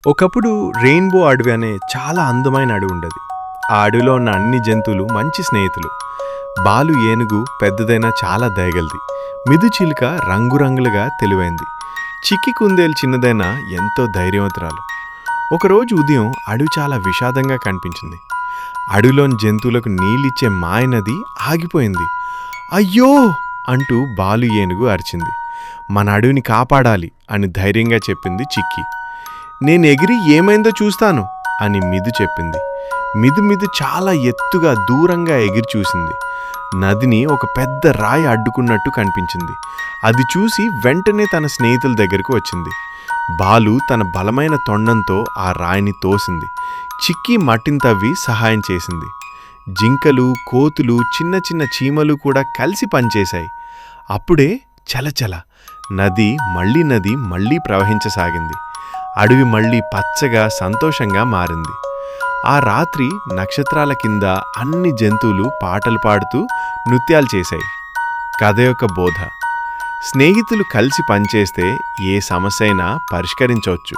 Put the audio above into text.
ఒకప్పుడు రెయిన్బో అడవి అనే చాలా అందమైన అడవి ఉండేది. ఆ అడవిలో ఉన్న అన్ని జంతువులు మంచి స్నేహితులు. బాలు ఏనుగు పెద్దదైనా చాలా దయగలది. మిదు చిలుక రంగురంగులుగా తెలివైంది. చిక్కి కుందేలు చిన్నదైనా ఎంతో ధైర్యవంతురాలు. ఒకరోజు ఉదయం అడవి చాలా విషాదంగా కనిపించింది. అడవిలోని జంతువులకు నీళ్ళిచ్చే మాయనది ఆగిపోయింది. అయ్యో అంటూ బాలు ఏనుగు అరిచింది. మన అడవిని కాపాడాలి అని ధైర్యంగా చెప్పింది చిక్కి. నేను ఎగిరి ఏమైందో చూస్తాను అని మిదు చెప్పింది. మిదు చాలా ఎత్తుగా దూరంగా ఎగిరి చూసింది. నదిని ఒక పెద్ద రాయి అడ్డుకున్నట్టు కనిపించింది. అది చూసి వెంటనే తన స్నేహితుల దగ్గరకు వచ్చింది. బాలు తన బలమైన తొండంతో ఆ రాయిని తోసింది. చిక్కి మట్టిని తవ్వి సహాయం చేసింది. జింకలు, కోతులు, చిన్న చిన్న చీమలు కూడా కలిసి పనిచేశాయి. అప్పుడే చలచల నది మళ్ళీ ప్రవహించసాగింది. అడవి మళ్ళీ పచ్చగా సంతోషంగా మారింది. ఆ రాత్రి నక్షత్రాల కింద అన్ని జంతువులు పాటలు పాడుతూ నృత్యాలు చేశాయి. కథ యొక్క బోధ: స్నేహితులు కలిసి పనిచేస్తే ఏ సమస్య అయినా పరిష్కరించవచ్చు.